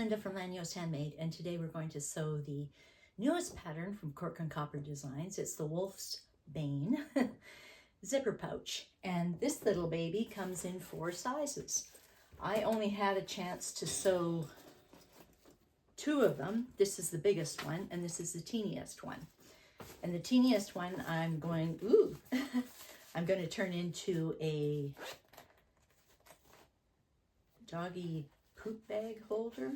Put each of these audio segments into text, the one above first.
Linda from Lányos Handmade, and today we're going to sew the newest pattern from Cork and Copper Designs. It's the Wolfsbane Zipper Pouch, and this little baby comes in 4 sizes. I only had a chance to sew 2 of them. This is the biggest one, and this is the teeniest one. And the teeniest one I'm going to turn into a doggy poop bag holder.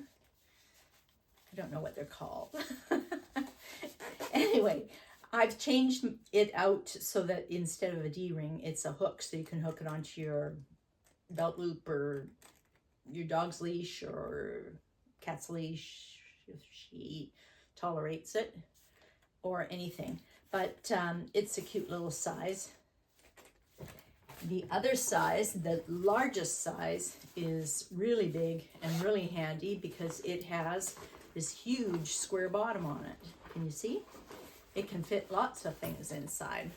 I don't know what they're called. Anyway, I've changed it out so that instead of a D-ring, it's a hook, so you can hook it onto your belt loop or your dog's leash or cat's leash if she tolerates it, or anything. But it's a cute little size. The other size, the largest size, is really big and really handy because it has this huge square bottom on it. Can you see? It can fit lots of things inside.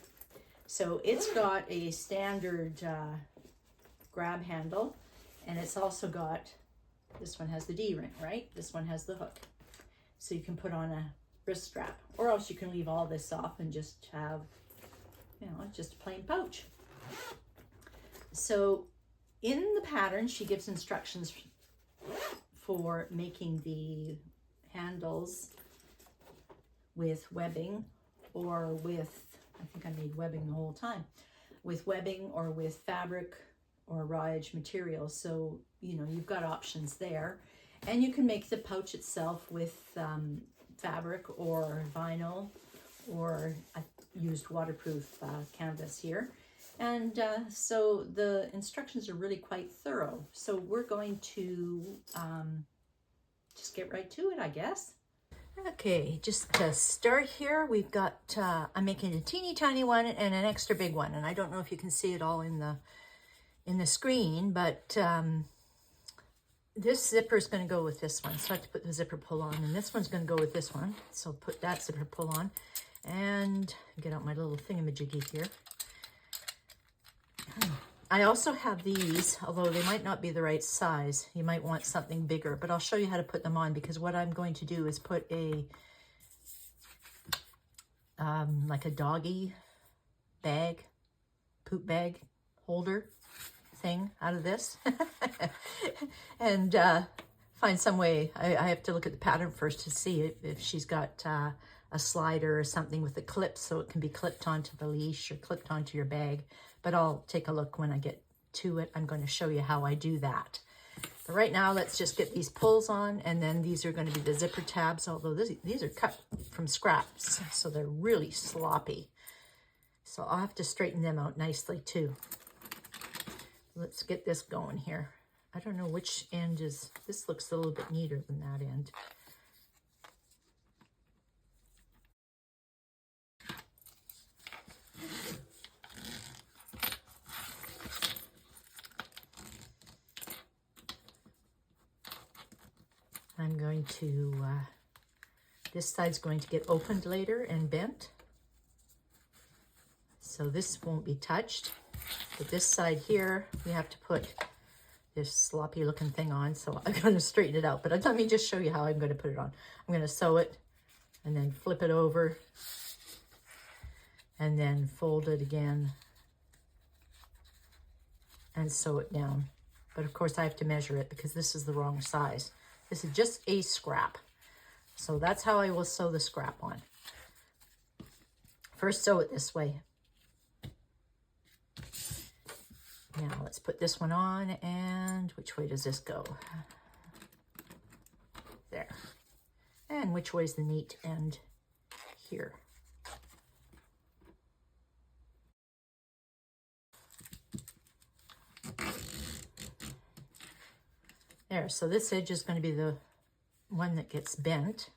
So it's got a standard grab handle, and it's also got, this one has the D-ring, right? This one has the hook. So you can put on a wrist strap, or else you can leave all this off and just have, you know, just a plain pouch. So in the pattern, she gives instructions for making the handles with webbing or with, I think I made webbing the whole time, with webbing or with fabric or raw edge material. So, you know, you've got options there. And you can make the pouch itself with fabric or vinyl, or I used waterproof canvas here. And so the instructions are really quite thorough. So we're going to just get right to it, I guess. Okay, just to start here, we've got, I'm making a teeny tiny one and an extra big one. And I don't know if you can see it all in the screen, but this zipper is going to go with this one. So I have to put the zipper pull on, and this one's going to go with this one. So put that zipper pull on and get out my little thingamajiggy here. I also have these, although they might not be the right size. You might want something bigger, but I'll show you how to put them on, because what I'm going to do is put a, like a doggy bag, poop bag holder thing out of this. And find some way. I have to look at the pattern first to see if she's got a slider or something with a clip, so it can be clipped onto the leash or clipped onto your bag. But I'll take a look when I get to it. I'm going to show you how I do that. But right now, let's just get these pulls on, and then these are going to be the zipper tabs, although these are cut from scraps, so they're really sloppy. So I'll have to straighten them out nicely too. Let's get this going here. I don't know which end is, this looks a little bit neater than that end. I'm going to, this side's going to get opened later and bent. So this won't be touched. But this side here, we have to put this sloppy looking thing on. So I'm going to straighten it out. But let me just show you how I'm going to put it on. I'm going to sew it and then flip it over and then fold it again and sew it down. But of course I have to measure it because this is the wrong size. This is just a scrap. So that's how I will sew the scrap on. First, sew it this way. Now let's put this one on, and which way does this go? There. And which way is the neat end here? There, so this edge is going to be the one that gets bent.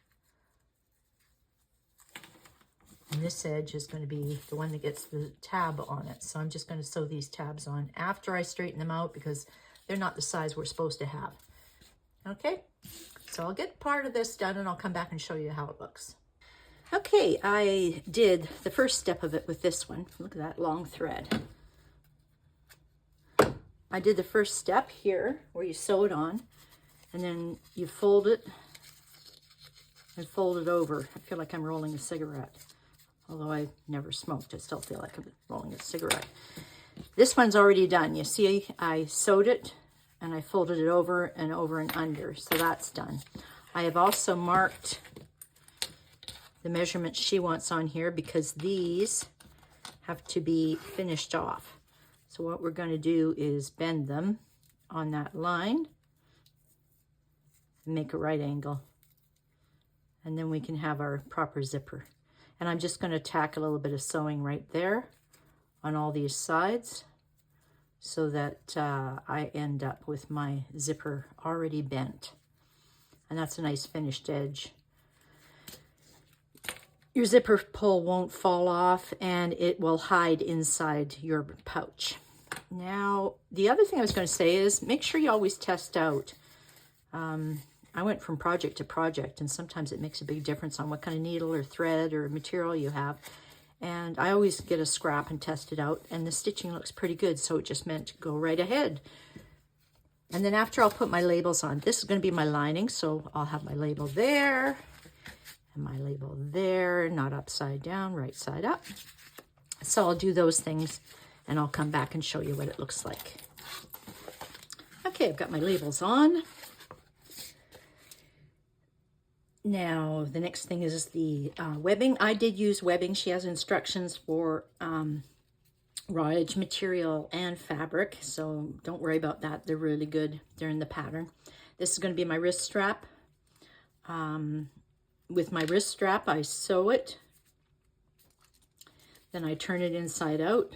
And this edge is going to be the one that gets the tab on it. So I'm just going to sew these tabs on after I straighten them out, because they're not the size we're supposed to have. Okay, so I'll get part of this done and I'll come back and show you how it looks. Okay, I did the first step of it with this one. Look at that long thread. I did the first step here where you sew it on, And then you fold it and fold it over. I feel like I'm rolling a cigarette. Although I never smoked, I still feel like I'm rolling a cigarette. This one's already done. You see, I sewed it and I folded it over and under. So that's done. I have also marked the measurements she wants on here because these have to be finished off. So what we're going to do is bend them on that line and make a right angle. And then we can have our proper zipper. And I'm just going to tack a little bit of sewing right there on all these sides so that I end up with my zipper already bent. And that's a nice finished edge. Your zipper pull won't fall off and it will hide inside your pouch. Now, the other thing I was going to say is make sure you always test out. I went from project to project, and sometimes it makes a big difference on what kind of needle or thread or material you have. And I always get a scrap and test it out, and the stitching looks pretty good, so it just meant go right ahead. And then after, I'll put my labels on. This is going to be my lining, so I'll have my label there and my label there, not upside down, right side up. So I'll do those things, and I'll come back and show you what it looks like. Okay, I've got my labels on. Now, the next thing is the webbing. I did use webbing. She has instructions for raw edge material and fabric, so don't worry about that. They're really good. They're in the pattern. This is going to be my wrist strap. With my wrist strap, I sew it. Then I turn it inside out.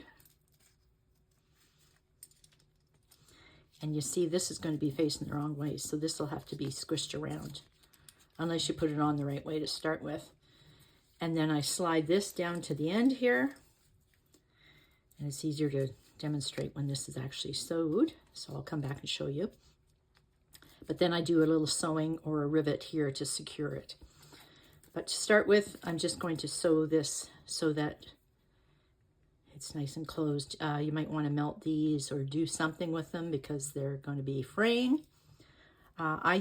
And you see, this is going to be facing the wrong way, so this will have to be squished around, unless you put it on the right way to start with. And then I slide this down to the end here. And it's easier to demonstrate when this is actually sewed. So I'll come back and show you. But then I do a little sewing or a rivet here to secure it. But to start with, I'm just going to sew this so that it's nice and closed. You might want to melt these or do something with them because they're going to be fraying. I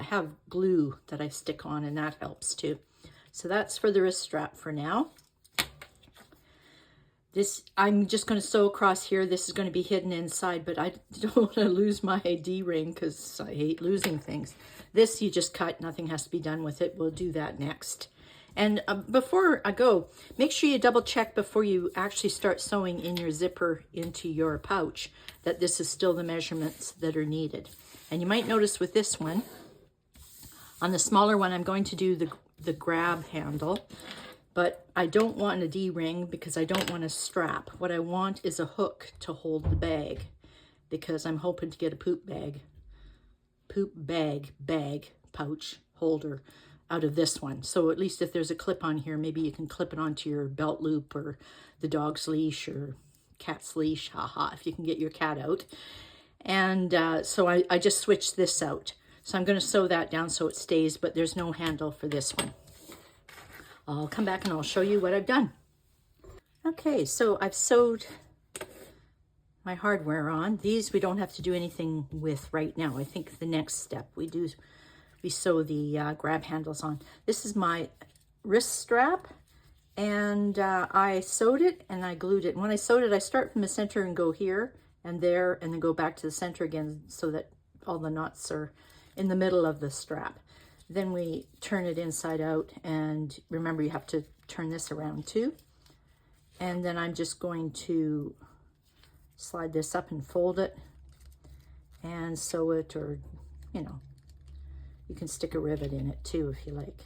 have glue that I stick on, and that helps too. So that's for the wrist strap for now. This, I'm just going to sew across here. This is going to be hidden inside, but I don't want to lose my D-ring because I hate losing things. This you just cut, nothing has to be done with it. We'll do that next. And before I go, make sure you double check before you actually start sewing in your zipper into your pouch that this is still the measurements that are needed. And you might notice with this one, on the smaller one, I'm going to do the grab handle, but I don't want a D-ring because I don't want a strap. What I want is a hook to hold the bag because I'm hoping to get a poop bag pouch holder out of this one. So at least if there's a clip on here, maybe you can clip it onto your belt loop or the dog's leash or cat's leash, haha, if you can get your cat out. And so I just switched this out. So I'm going to sew that down so it stays, but there's no handle for this one. I'll come back and I'll show you what I've done. Okay, so I've sewed my hardware on. These we don't have to do anything with right now. I think the next step we sew the grab handles on. This is my wrist strap, and I sewed it and I glued it. And when I sewed it, I start from the center and go here and there, and then go back to the center again so that all the knots are in the middle of the strap. Then we turn it inside out, and remember you have to turn this around too. And then I'm just going to slide this up and fold it and sew it, or you know, you can stick a rivet in it too if you like.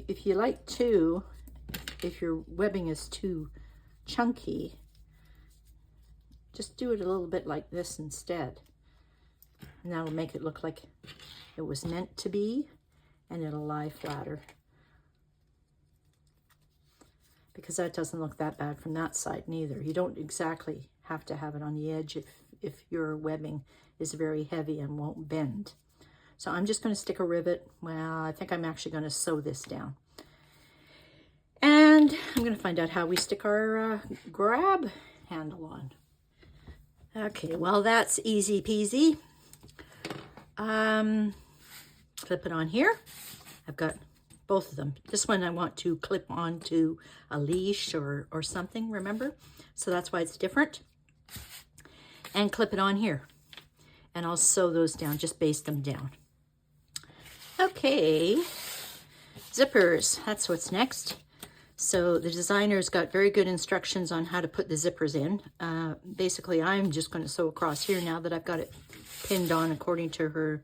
If you like to, if your webbing is too chunky, just do it a little bit like this instead. And that'll make it look like it was meant to be, and it'll lie flatter. Because that doesn't look that bad from that side neither. You don't exactly have to have it on the edge if your webbing is very heavy and won't bend. So I'm just going to stick a rivet. Well, I think I'm actually going to sew this down. And I'm going to find out how we stick our grab handle on. Okay, well, that's easy peasy. Clip it on here. I've got both of them. This one I want to clip onto a leash or something, remember? So that's why it's different. And clip it on here. And I'll sew those down, just baste them down. Okay, zippers, that's what's next. So the designer's got very good instructions on how to put the zippers in. Basically, I'm just going to sew across here now that I've got it pinned on according to her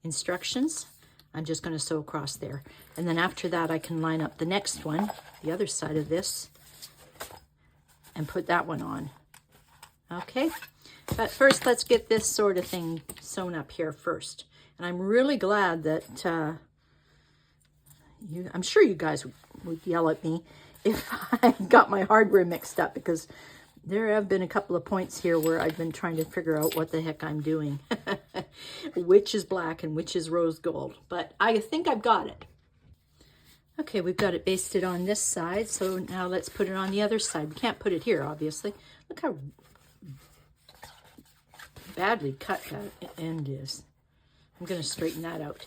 instructions. I'm just going to sew across there. And then after that, I can line up the next one, the other side of this, and put that one on. Okay, but first let's get this sort of thing sewn up here first. And I'm really glad that, I'm sure you guys would yell at me if I got my hardware mixed up, because there have been a couple of points here where I've been trying to figure out what the heck I'm doing. Which is black and which is rose gold. But I think I've got it. Okay, we've got it basted on this side, so now let's put it on the other side. We can't put it here, obviously. Look how badly cut that end is. I'm going to straighten that out.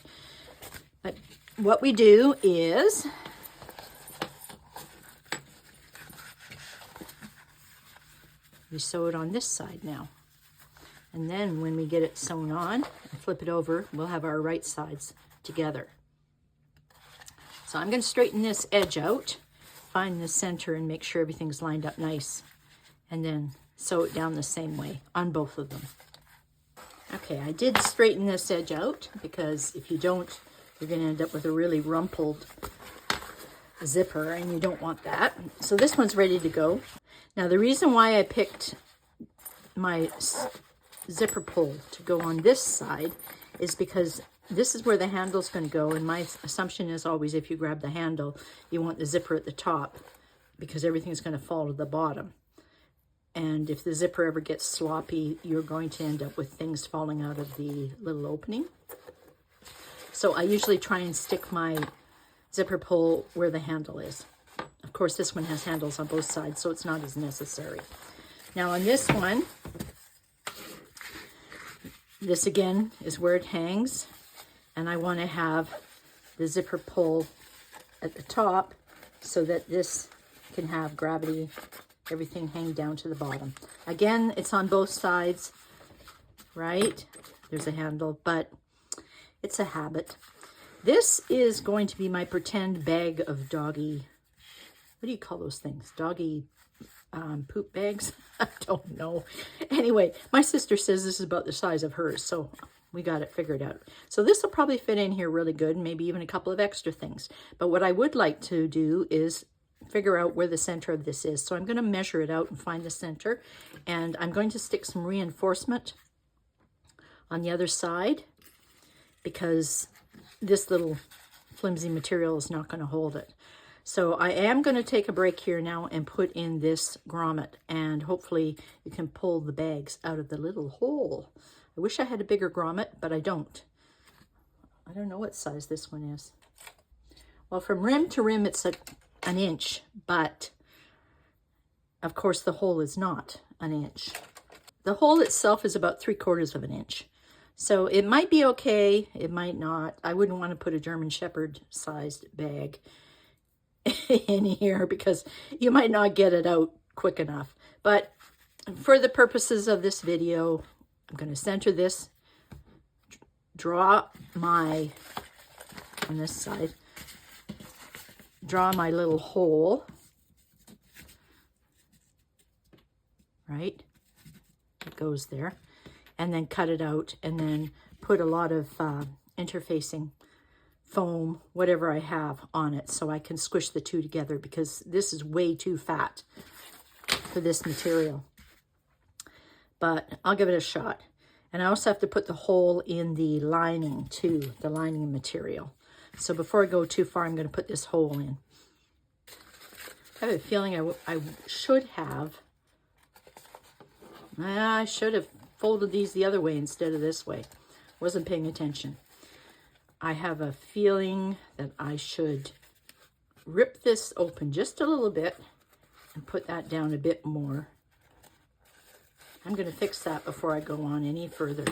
But what we do is we sew it on this side now. And then when we get it sewn on and flip it over, we'll have our right sides together. So I'm going to straighten this edge out, find the center and make sure everything's lined up nice. And then sew it down the same way on both of them. Okay, I did straighten this edge out because if you don't, you're going to end up with a really rumpled zipper and you don't want that. So this one's ready to go. Now the reason why I picked my zipper pull to go on this side is because this is where the handle's going to go, and my assumption is always if you grab the handle, you want the zipper at the top because everything's going to fall to the bottom. And if the zipper ever gets sloppy, you're going to end up with things falling out of the little opening. So I usually try and stick my zipper pull where the handle is. Of course, this one has handles on both sides, so it's not as necessary. Now on this one, this again is where it hangs, and I want to have the zipper pull at the top so that this can have gravity, everything hang down to the bottom. Again, it's on both sides, right? There's a handle, but it's a habit. This is going to be my pretend bag of doggy, what do you call those things? Doggy poop bags? I don't know. Anyway, my sister says this is about the size of hers, so we got it figured out. So this will probably fit in here really good, maybe even a couple of extra things. But what I would like to do is figure out where the center of this is. So I'm going to measure it out and find the center, and I'm going to stick some reinforcement on the other side because this little flimsy material is not going to hold it. So I am going to take a break here now and put in this grommet, and hopefully you can pull the bags out of the little hole. I wish I had a bigger grommet, but I don't. I don't know what size this one is. Well, from rim to rim, it's an inch, but of course the hole is not an inch. The hole itself is about 3/4 of an inch. So it might be okay, it might not. I wouldn't want to put a German Shepherd sized bag in here because you might not get it out quick enough. But for the purposes of this video, I'm going to center this, draw my, on this side, draw my little hole, right? It goes there. And then cut it out and then put a lot of interfacing foam, whatever I have on it, so I can squish the two together because this is way too fat for this material. But I'll give it a shot. And I also have to put the hole in the lining too, the lining material. So before I go too far, I'm going to put this hole in. I have a feeling I should have folded these the other way instead of this way. Wasn't paying attention. I have a feeling that I should rip this open just a little bit and put that down a bit more. I'm going to fix that before I go on any further.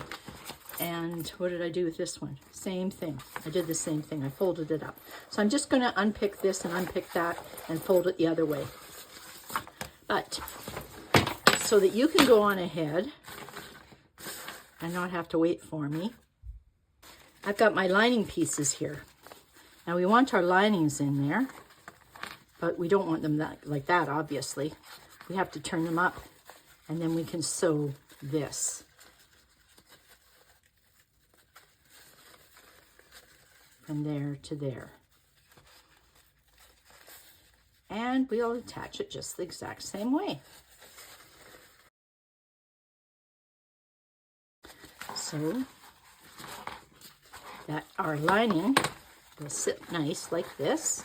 And what did I do with this one? Same thing. I did the same thing. I folded it up. So I'm just going to unpick this and unpick that and fold it the other way. But so that you can go on ahead and not have to wait for me, I've got my lining pieces here. Now we want our linings in there, but we don't want them like that, obviously. We have to turn them up, and then we can sew this. From there to there. And we'll attach it just the exact same way. So that our lining will sit nice like this.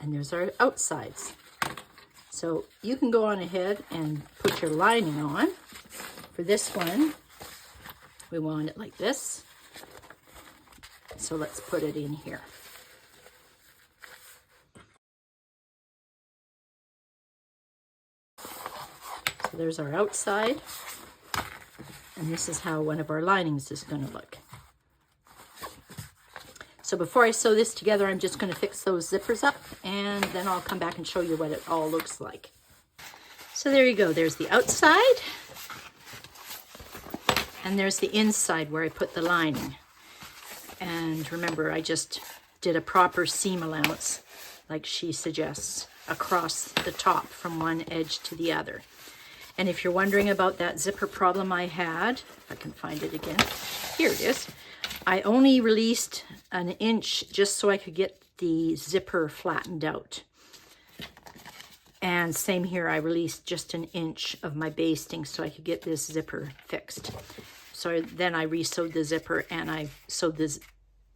And there's our outsides. So you can go on ahead and put your lining on. For this one, we want it like this. So let's put it in here. So there's our outside. And this is how one of our linings is going to look. So before I sew this together, I'm just going to fix those zippers up, and then I'll come back and show you what it all looks like. So there you go. There's the outside. And there's the inside where I put the lining. And remember, I just did a proper seam allowance, like she suggests, across the top from one edge to the other. And if you're wondering about that zipper problem I had, if I can find it again, here it is. I only released an inch just so I could get the zipper flattened out. And same here, I released just an inch of my basting so I could get this zipper fixed. So then I re-sewed the zipper and I sewed the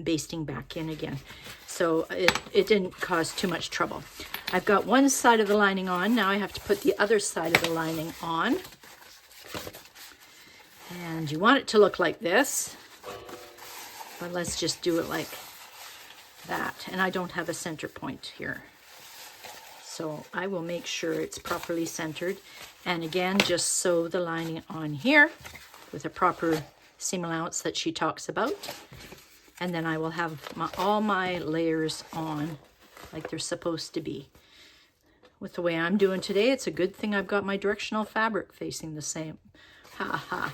basting back in again. So it didn't cause too much trouble. I've got one side of the lining on. Now I have to put the other side of the lining on. And you want it to look like this. But let's just do it like that. And I don't have a center point here. So I will make sure it's properly centered. And again, just sew the lining on here with a proper seam allowance that she talks about. And then I will have all my layers on like they're supposed to be. With the way I'm doing today, it's a good thing I've got my directional fabric facing the same. Ha ha.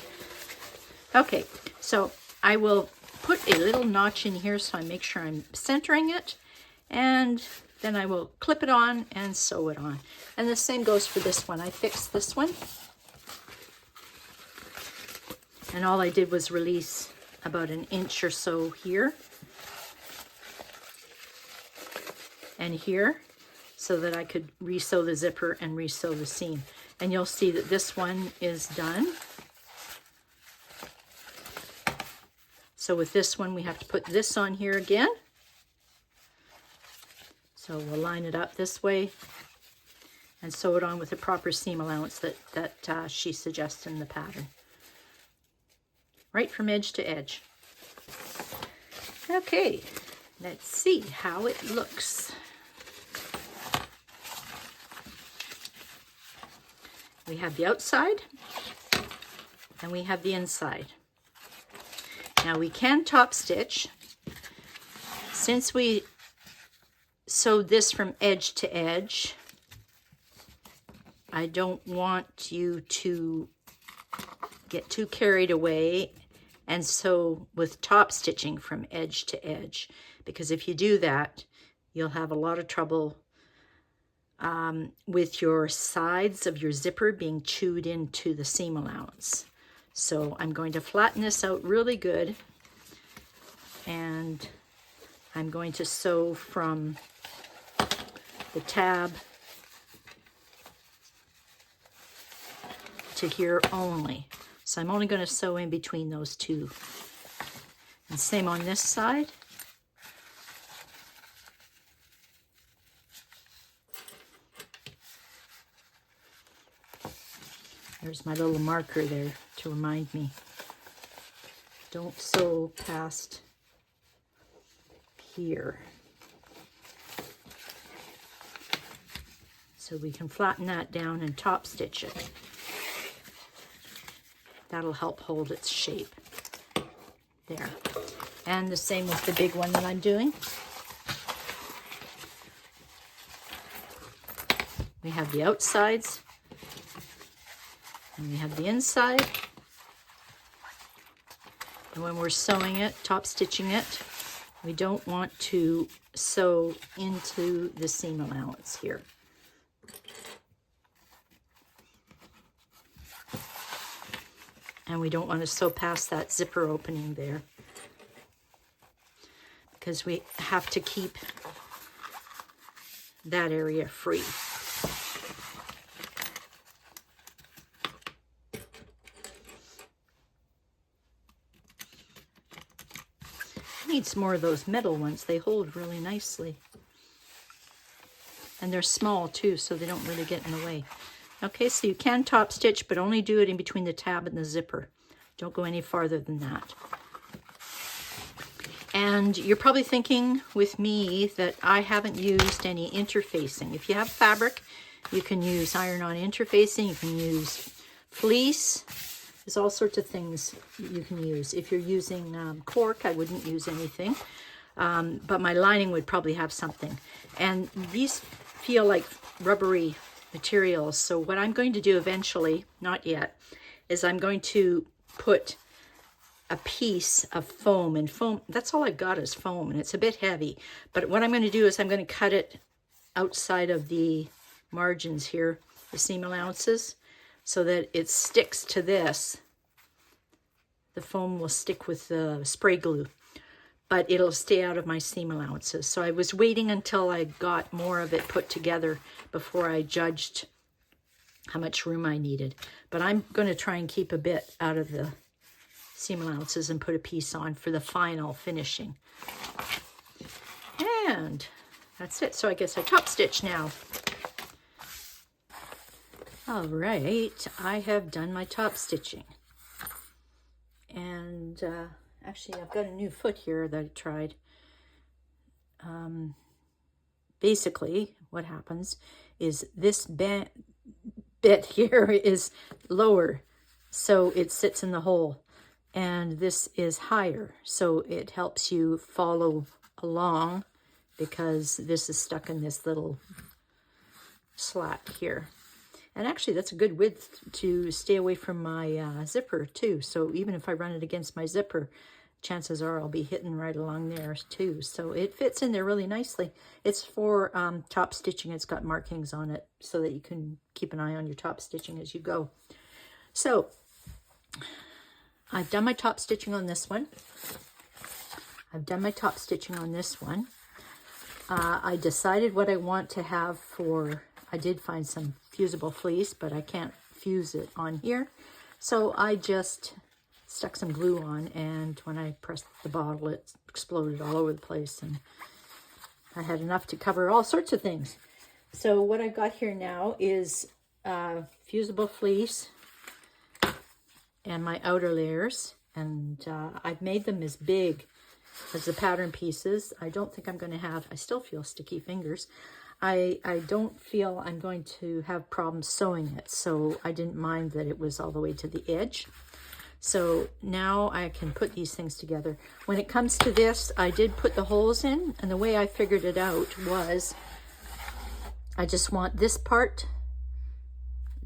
Okay, so I will put a little notch in here so I make sure I'm centering it. And then I will clip it on and sew it on. And the same goes for this one. I fixed this one. And all I did was release about an inch or so here and here so that I could re-sew the zipper and re-sew the seam. And you'll see that this one is done. So with this one, we have to put this on here again. So we'll line it up this way and sew it on with the proper seam allowance that she suggests in the pattern. Right from edge to edge. Okay, let's see how it looks. We have the outside and we have the inside. Now we can top stitch. Since we sewed this from edge to edge, I don't want you to get too carried away and sew with top stitching from edge to edge, because if you do that, you'll have a lot of trouble with your sides of your zipper being chewed into the seam allowance. So I'm going to flatten this out really good, and I'm going to sew from the tab to here only. So I'm only going to sew in between those two. And same on this side. There's my little marker there to remind me. Don't sew past here. So we can flatten that down and top stitch it. That'll help hold its shape. There. And the same with the big one that I'm doing. We have the outsides, and we have the inside. And when we're sewing it, top stitching it, we don't want to sew into the seam allowance here. And we don't want to sew past that zipper opening there, because we have to keep that area free. Needs more of those metal ones. They hold really nicely. And they're small too, so they don't really get in the way. Okay, so you can top stitch, but only do it in between the tab and the zipper. Don't go any farther than that. And you're probably thinking with me that I haven't used any interfacing. If you have fabric, you can use iron-on interfacing. You can use fleece. There's all sorts of things you can use. If you're using cork, I wouldn't use anything. But my lining would probably have something. And these feel like rubbery materials. So what I'm going to do eventually, not yet, is I'm going to put a piece of foam. And foam, that's all I got is foam, and it's a bit heavy. But what I'm going to do is I'm going to cut it outside of the margins here, the seam allowances, so that it sticks to this. The foam will stick with the spray glue, but it'll stay out of my seam allowances. So I was waiting until I got more of it put together before I judged how much room I needed. But I'm going to try and keep a bit out of the seam allowances and put a piece on for the final finishing. And that's it. So I guess I top stitch now. All right, I have done my top stitching. And actually, I've got a new foot here that I tried. Basically, what happens is this bit here is lower, so it sits in the hole. And this is higher, so it helps you follow along because this is stuck in this little slat here. And actually, that's a good width to stay away from my zipper, too. So even if I run it against my zipper, chances are I'll be hitting right along there, too. So it fits in there really nicely. It's for top stitching. It's got markings on it so that you can keep an eye on your top stitching as you go. So I've done my top stitching on this one. I've done my top stitching on this one. I decided what I want to have for... I did find some fusible fleece, but I can't fuse it on here. So I just stuck some glue on, and when I pressed the bottle, it exploded all over the place, and I had enough to cover all sorts of things. So what I've got here now is fusible fleece and my outer layers, and I've made them as big as the pattern pieces. I don't think I'm going to have... I still feel sticky fingers. I don't feel I'm going to have problems sewing it, so I didn't mind that it was all the way to the edge. So now I can put these things together. When it comes to this, I did put the holes in, and the way I figured it out was I just want this part,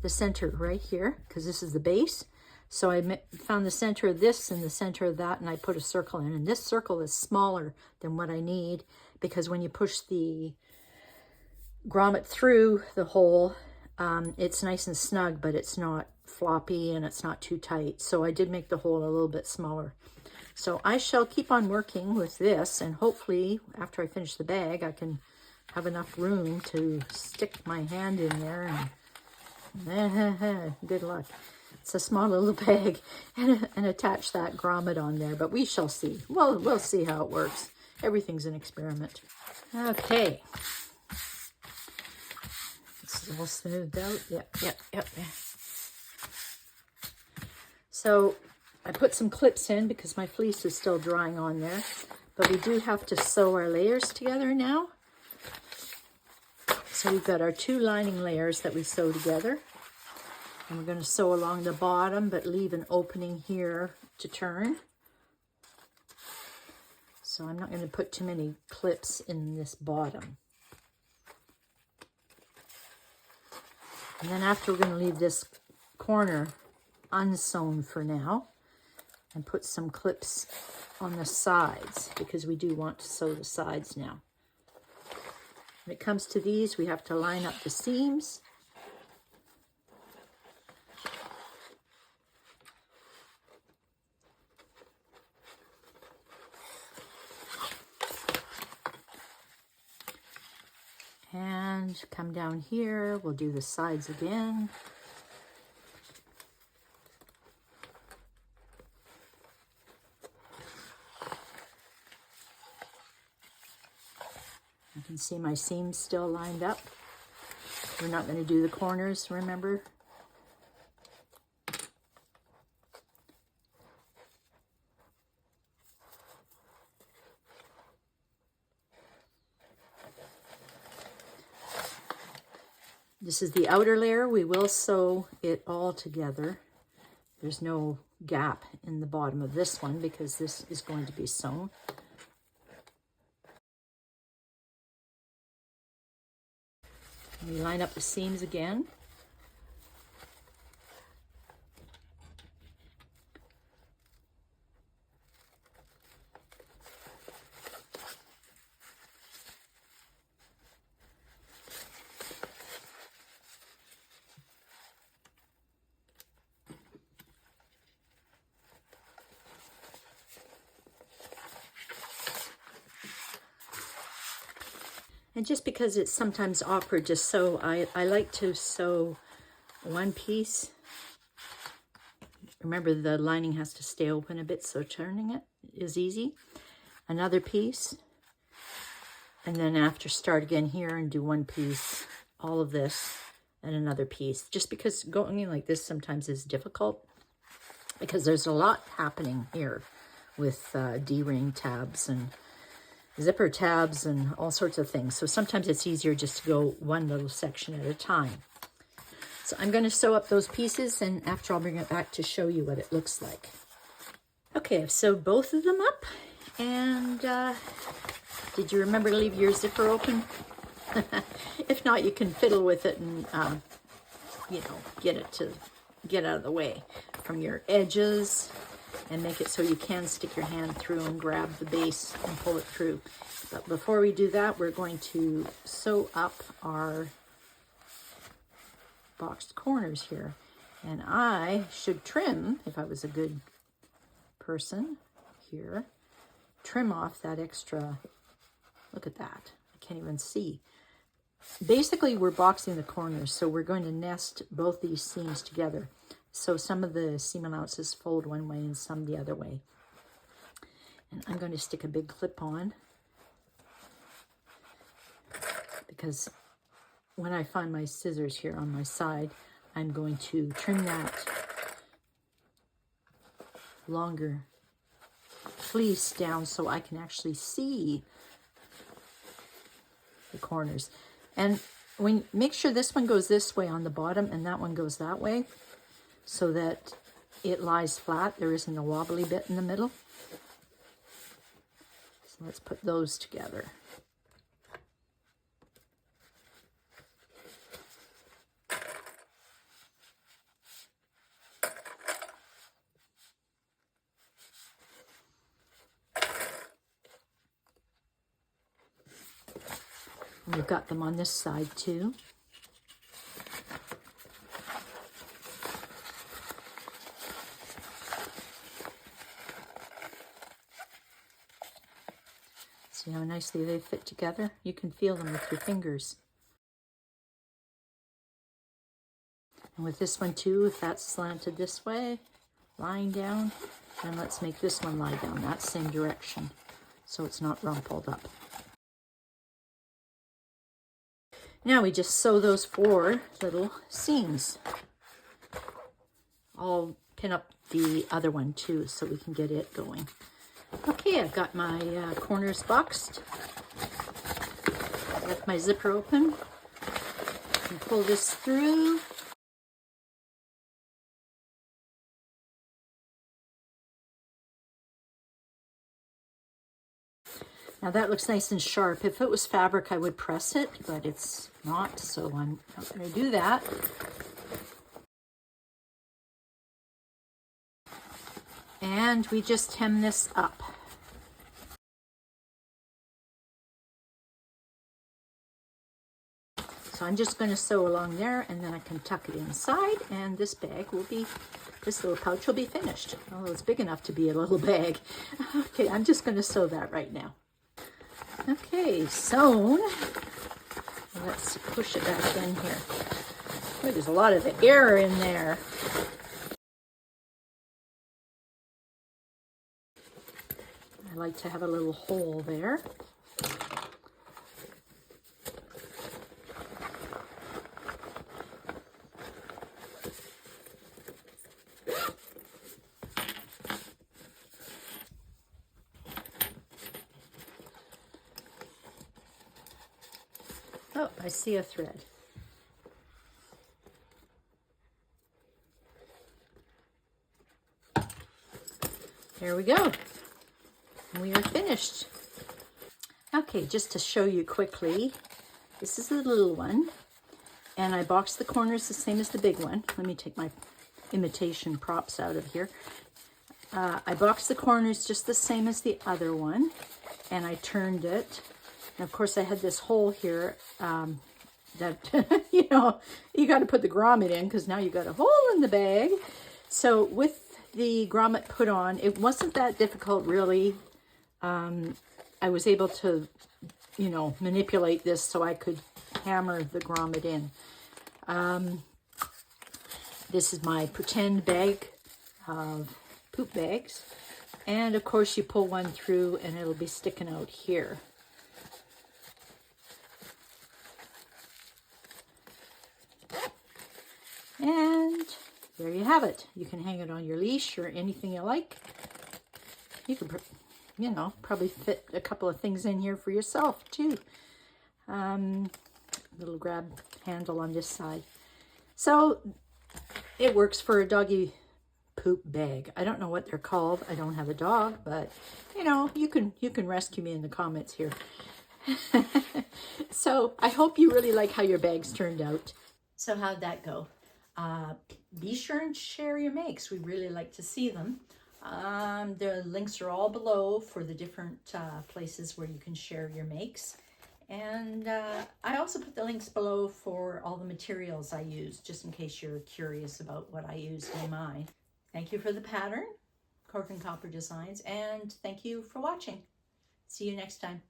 the center right here, because this is the base. So I found the center of this and the center of that, and I put a circle in. And this circle is smaller than what I need, because when you push the grommet through the hole, it's nice and snug, but it's not floppy and it's not too tight. So I did make the hole a little bit smaller. So I shall keep on working with this, and hopefully after I finish the bag, I can have enough room to stick my hand in there, and good luck. It's a small little bag, and attach that grommet on there, but we shall see. Well, we'll see how it works. Everything's an experiment. Okay. All smoothed out. Yep. So I put some clips in because my fleece is still drying on there, but we do have to sew our layers together now. So we've got our two lining layers that we sew together, And we're going to sew along the bottom, but leave an opening here to turn. So I'm not going to put too many clips in this bottom. And then after, we're going to leave this corner unsewn for now and put some clips on the sides, because we do want to sew the sides now. When it comes to these, we have to line up the seams. And come down here, we'll do the sides again. You can see my seams still lined up. We're not going to do the corners, remember? This is the outer layer. We will sew it all together. There's no gap in the bottom of this one because this is going to be sewn. We line up the seams again. And just because it's sometimes awkward to sew, I like to sew one piece. Remember, the lining has to stay open a bit, so turning it is easy. Another piece. And then after, start again here and do one piece, all of this, and another piece. Just because going in like this sometimes is difficult, because there's a lot happening here with D-ring tabs and zipper tabs and all sorts of things. So sometimes it's easier just to go one little section at a time. So I'm going to sew up those pieces, and after I'll bring it back to show you what it looks like. Okay, I've sewed both of them up, and did you remember to leave your zipper open? If not, you can fiddle with it and you know, get out of the way from your edges, and make it so you can stick your hand through and grab the base and pull it through. But before we do that, we're going to sew up our boxed corners here. And I should trim, if I was a good person here, trim off that extra, look at that, I can't even see. Basically, we're boxing the corners, so we're going to nest both these seams together. So some of the seam allowances fold one way and some the other way. And I'm going to stick a big clip on, because when I find my scissors here on my side, I'm going to trim that longer fleece down so I can actually see the corners. And when make sure this one goes this way on the bottom and that one goes that way, so that it lies flat. There isn't a wobbly bit in the middle. So let's put those together. And we've got them on this side too. See how nicely they fit together? You can feel them with your fingers. And with this one too, if that's slanted this way, lying down, then let's make this one lie down that same direction so it's not rumpled up. Now we just sew those 4 little seams. I'll pin up the other one too so we can get it going. Okay, I've got my corners boxed. Left my zipper open. And pull this through. Now that looks nice and sharp. If it was fabric, I would press it, but it's not, so I'm not going to do that. And we just hem this up. So I'm just going to sew along there, and then I can tuck it inside, and this bag will be, this little pouch will be finished. Oh, it's big enough to be a little bag. Okay, I'm just going to sew that right now. Okay, sewn. Let's push it back in here. Oh, there's a lot of air in there. I like to have a little hole there. Oh, I see a thread. There we go. We are finished. Okay, just to show you quickly, this is the little one, and I boxed the corners the same as the big one. Let me take my imitation props out of here. I boxed the corners just the same as the other one, and I turned it. And of course, I had this hole here that, you know, you got to put the grommet in because now you got a hole in the bag. So with the grommet put on, it wasn't that difficult, really. I was able to, you know, manipulate this so I could hammer the grommet in. This is my pretend bag of poop bags. And of course you pull one through and it'll be sticking out here. And there you have it. You can hang it on your leash or anything you like. You can, you know, probably fit a couple of things in here for yourself too. Little grab handle on this side. So it works for a doggy poop bag. I don't know what they're called. I don't have a dog, but you know, you can rescue me in the comments here. So I hope you really like how your bags turned out. So how'd that go? Be sure and share your makes. We really like to see them. The links are all below for the different places where you can share your makes. And I also put the links below for all the materials I use, just in case you're curious about what I use in mine. Thank you for the pattern, Cork and Copper Designs, and thank you for watching. See you next time.